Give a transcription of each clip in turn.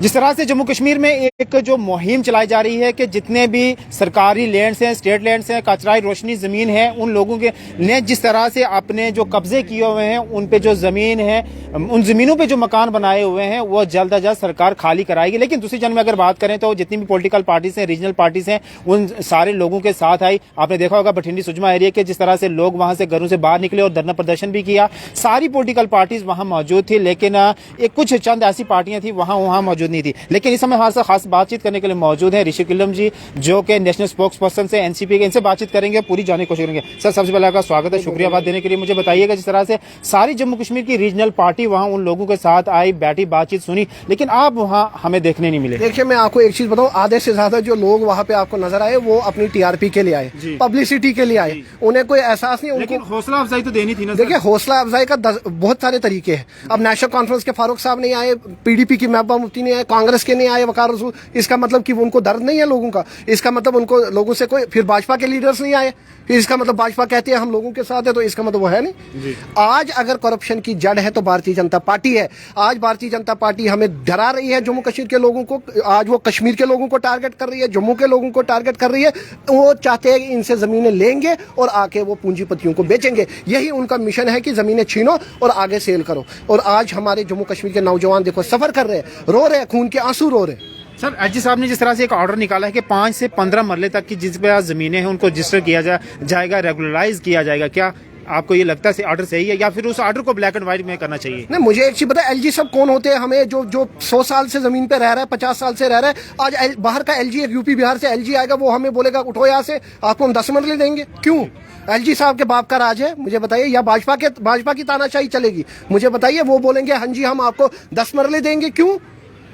जिस तरह से जम्मू कश्मीर में एक जो मुहिम चलाई जा रही है कि जितने भी सरकारी लैंड्स हैं, स्टेट लैंड्स हैं, कचराई रोशनी ज़मीन है, उन लोगों के ने जिस तरह से अपने जो कब्जे किए हुए हैं, उन पे जो ज़मीन है, उन ज़मीनों पे जो मकान बनाए हुए हैं, वो जल्द अज जल्द सरकार खाली कराएगी। लेकिन दूसरी जन्म में अगर बात करें तो जितनी भी पॉलिटिकल पार्टीज हैं, रीजनल पार्टीज हैं, उन सारे लोगों के साथ आई। आपने देखा होगा बठिंडी सुजमा एरिया के जिस तरह से लोग वहां से घरों से बाहर निकले और धरना प्रदर्शन भी किया। सारी पॉलिटिकल पार्टीज वहां मौजूद थी, लेकिन एक कुछ चंद ऐसी पार्टियां थी वहां मौजूद नहीं थी। लेकिन इस समय हमारे साथ खास बातचीत करने के लिए मौजूद है ऋषि किलम जी, जो कि नेशनल स्पोक्स पर्सन से एनसीपी के। इनसे बातचीत करेंगे, पूरी जानने की कोशिश करेंगे। सर, सबसे पहले आपका स्वागत है, शुक्रिया बात देने के लिए। मुझे बताइएगा, जिस तरह से सारी जम्मू कश्मीर की रीजनल पार्टी वहां उन लोगों के साथ आई, बैठी, बातचीत सुनी, लेकिन आप वहां हमें देखने नहीं मिले। देखिए, मैं आपको एक चीज बताऊं, आधे से ज्यादा जो लोग वहां पे आपको नजर आए वो अपनी टीआरपी के लिए आए, पब्लिसिटी के लिए आए। उन्हें कोई एहसास नहीं, लेकिन हौसला अफजाई तो देनी थी ना। देखिए, हौसला अफजाई का बहुत सारे तरीके हैं। अब नेशनल कॉन्फ्रेंस के फारूक साहब नहीं आए, पीडीपी की महबूबा मुफ्ती नहीं आए, कांग्रेस के नहीं आए वकार रसूल, इसका मतलब कि उनको दर्द नहीं है लोगों का। इसका मतलब उनको लोगों से कोई, फिर भाजपा के लीडर्स नहीं आए, फिर इसका मतलब भाजपा कहती है हम लोगों के साथ है, तो इसका मतलब वो है नहीं। आज अगर करप्शन की जड़ है तो भारतीय जनता पार्टी है। आज भारतीय जनता पार्टी हमें डरा रही है, जम्मू कश्मीर के लोगों को। आज वो कश्मीर के लोगों को टारगेट कर रही है, जम्मू के लोगों को टारगेट कर रही है। वो चाहते हैं कि इनसे जमीनें लेंगे और आके वो पूंजीपतियों को बेचेंगे। यही उनका मिशन है कि जमीनें छीनो और आगे सेल करो। और आज हमारे जम्मू कश्मीर के नौजवान देखो सफर कर रहे हैं, रो रहे हैं, खून के आंसू रो रहे हैं। सर, एचजी साहब ने जिस तरह से एक ऑर्डर निकाला है कि 5 से 15 मरले तक की जिस पे जमीनें हैं उनको रजिस्टर किया जाएगा, रेगुलराइज किया जाएगा, क्या आपको ये लगता है ऑर्डर सही है या फिर उस ऑर्डर को ब्लैक एंड व्हाइट में करना चाहिए? नहीं, मुझे एक चीज पता है, एलजी सब कौन होते हैं? हमें जो 100 साल से जमीन पे रह रहा है, 50 साल से रह रहा है। आज बाहर का एलजी, एक यूपी बिहार से एलजी आएगा, वो हमें बोलेगा उठो यहाँ से, आपको हम 10 मरले देंगे। क्यों? एलजी साहब के बाप का राज है, मुझे बताइए, या भाजपा की तानाशाही चलेगी? मुझे बताइए। वो बोलेंगे हाँ जी हम आपको 10 मरले देंगे। क्यों?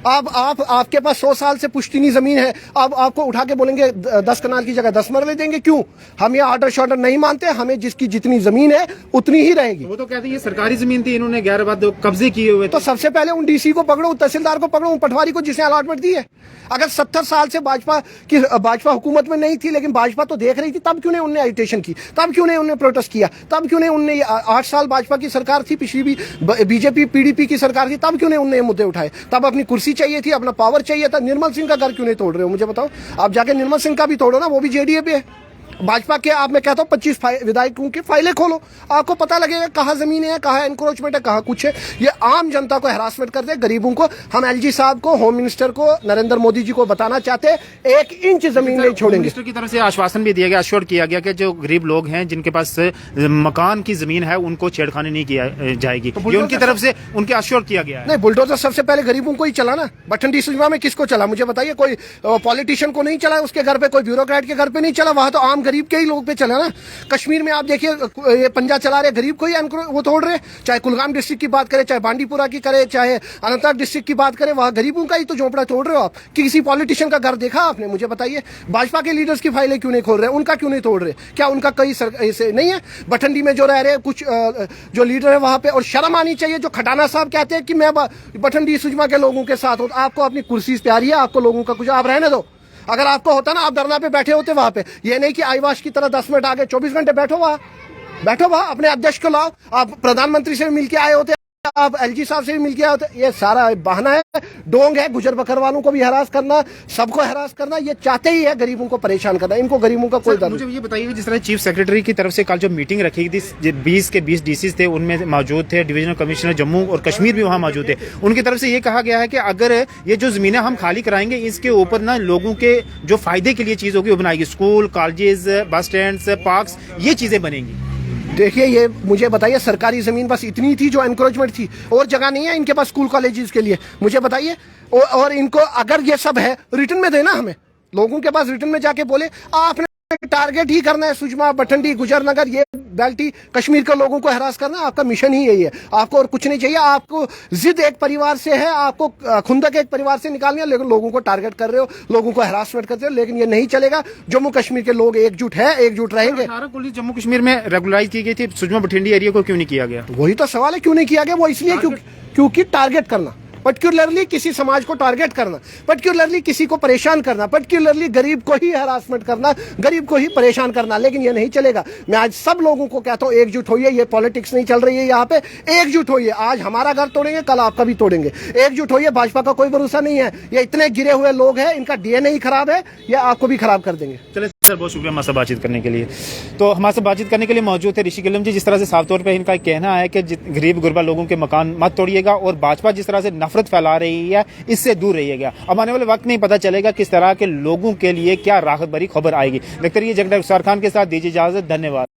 आपके पास 100 साल से पुश्तनी जमीन है, अब आपको उठा के बोलेंगे 10 कनाल की जगह 10 मरले देंगे। क्यों? हम ये ऑर्डर शॉर्डर नहीं मानते, हमें जिसकी जितनी जमीन है उतनी ही रहेगी। वो तो कहते हैं ये सरकारी जमीन थी, इन्होंने गैर बाद कब्जे किए हुए। तो सबसे पहले उन डीसी को पकड़ो, तहसीलदार को पकड़ो, पटवारी को जिसने अलॉटमेंट दी है। अगर 70 साल से भाजपा हुकूमत में नहीं थी, लेकिन भाजपा तो देख रही थी, तब क्यों नहीं उनने एजिटेशन की? तब क्यों नहीं उनने प्रोटेस्ट किया? तब क्यों नहीं उनने 8 साल भाजपा की सरकार थी, पिछली भी बीजेपी पीडीपी की सरकार थी, तब क्यों नहीं उनने ये मुद्दे उठाए? तब अपनी कुर्सी चाहिए थी, अपना पावर चाहिए था। निर्मल सिंह का घर क्यों नहीं तोड़ रहे हो? मुझे बताओ। आप जाके निर्मल सिंह का भी तोड़ो ना, वो भी जेडीए पे है। भाजपा के, आप मैं कहता हूँ 25 विधायकों की फाइलें खोलो, आपको पता लगेगा कहाँ जमीन है, कहाँ एनक्रोचमेंट है, कहाँ कुछ है। ये आम जनता को हरासमेंट करते हैं, गरीबों को। हम एलजी साहब को, होम मिनिस्टर को, नरेंद्र मोदी जी को बताना चाहते हैं, 1 इंच जमीन नहीं छोड़ेंगे। मिनिस्टर की तरफ से आश्वासन भी दिया गया, अश्योर किया गया कि जो गरीब लोग हैं जिनके पास मकान की जमीन है उनको छेड़खानी नहीं किया जाएगी। तो ये उनकी तरफ से उनके अश्योर किया गया है। नहीं, बुलडोजर सबसे पहले गरीबों को ही चला ना। बठिंडी सुजमा में किसको चला? मुझे बताइए। कोई पॉलिटिशियन को नहीं चला उसके घर पे, कोई ब्यूरोक्रेट के घर पे नहीं चला, वहां तो आम गरीब के ही लोग पे चला ना। कश्मीर में आप देखिए, ये पंजा चला रहे, गरीब को ही वो तोड़ रहे। चाहे कुलगाम डिस्ट्रिक्ट की बात करें, चाहे बांडीपुरा की करे, चाहे अनंतनाग डिस्ट्रिक्ट की बात करें, वहां गरीबों का ही तो झोंपड़ा तोड़ रहे हो आप। किसी पॉलिटिशियन का घर देखा आपने? मुझे बताइए। भाजपा के लीडर्स की फाइलें क्यों नहीं खोल रहे? उनका क्यों नहीं तोड़ रहे? क्या उनका कई ऐसे नहीं है? बठिंडी में जो रह रहे कुछ जो लीडर है वहां पे, और शर्म आनी चाहिए। जो खटाना साहब कहते हैं कि मैं बठिंडी सुजमा के लोगों के साथ हूं। आपको अपनी कुर्सी प्यारी है, आपको लोगों का कुछ, आप रहने दो। अगर आपको होता ना, आप धरना पे बैठे होते वहां पे। ये नहीं कि आईवाश की तरह 10 मिनट आगे 24 घंटे बैठो वहां। अपने अध्यक्ष को लाओ। आप प्रधानमंत्री से मिल के आए होते, आप एलजी साहब से भी मिल के आए होते। ये सारा बहाना है, डोंग है। गुजर बकर वालों को भी हरास करना, सबको हरास करना, ये चाहते ही है गरीबों को परेशान करना। इनको गरीबों का कोई दर्द। मुझे ये बताइए, जिस तरह चीफ सेक्रेटरी की तरफ से कल जो मीटिंग रखी थी, 20 के 20 डीसीज थे, उनमें मौजूद थे डिविजनल कमिश्नर जम्मू और कश्मीर भी वहां मौजूद थे। उनकी तरफ से ये कहा गया है कि अगर ये जो जमीनें हम खाली कराएंगे, इसके ऊपर ना लोगों के जो फायदे के लिए चीज होगी वो बनाएगी। School, colleges, bus stand, parks, ये चीजें बनेंगी। देखिए, ये मुझे बताइए, सरकारी जमीन बस इतनी थी जो एनक्रोचमेंट थी, और जगह नहीं है इनके पास स्कूल कॉलेजेस के लिए? मुझे बताइए। और इनको अगर ये सब है, रिटर्न में देना हमें। लोगों के पास रिटर्न में जाके बोले आपने टारगेट ही करना है सुजमा, बठिंडी, गुजरनगर, ये बेल्टी कश्मीर के लोगों को हरास करना। आपका मिशन ही यही है। आपको और कुछ नहीं चाहिए। आपको जिद एक परिवार से है, आपको खुंदक एक परिवार से निकालनी है, लेकिन लोगों को टारगेट कर रहे हो, लोगों को हरासमेंट करते हो। लेकिन ये नहीं चलेगा। जम्मू कश्मीर के लोग एकजुट है, एकजुट रहेंगे। 18 पुलिस जम्मू कश्मीर में रेगुलराइज की गई थी, सुजमा बठिंडी एरिया को क्यों नहीं किया गया? वही तो सवाल है, क्यों नहीं किया गया? वो इसलिए क्योंकि टारगेट करना। पर्टिकुलरली किसी समाज को टारगेट करना, पर्टिकुलरली किसी को परेशान करना, पर्टिकुलरली गरीब को ही हरासमेंट करना, गरीब को ही परेशान करना। लेकिन ये नहीं चलेगा। मैं आज सब लोगों को कहता हूं, एकजुट होइए। ये पॉलिटिक्स नहीं चल रही है यहाँ पे, एकजुट होइए। आज हमारा घर तोड़ेंगे, कल आपका भी तोड़ेंगे। एकजुट होइए। भाजपा का कोई भरोसा नहीं है। ये इतने गिरे हुए लोग हैं, इनका डीएनए ही खराब है, ये आपको भी खराब कर देंगे। चले सर, बहुत शुक्रिया हमारे साथ बातचीत करने के लिए। तो हमारे साथ बातचीत करने के लिए मौजूद थे ऋषि कलम जी। जिस तरह से साफ तौर पे इनका कहना है कि गरीब गुरबा लोगों के मकान मत तोड़िएगा, और भाजपा जिस तरह से नफरत फैला रही है इससे दूर रहिएगा। अब आने वाले वक्त नहीं पता चलेगा किस तरह के लोगों के लिए क्या राहत भरी खबर आएगी। देखते रहिए जगदीश खान के साथ, दीजिए इजाजत, धन्यवाद।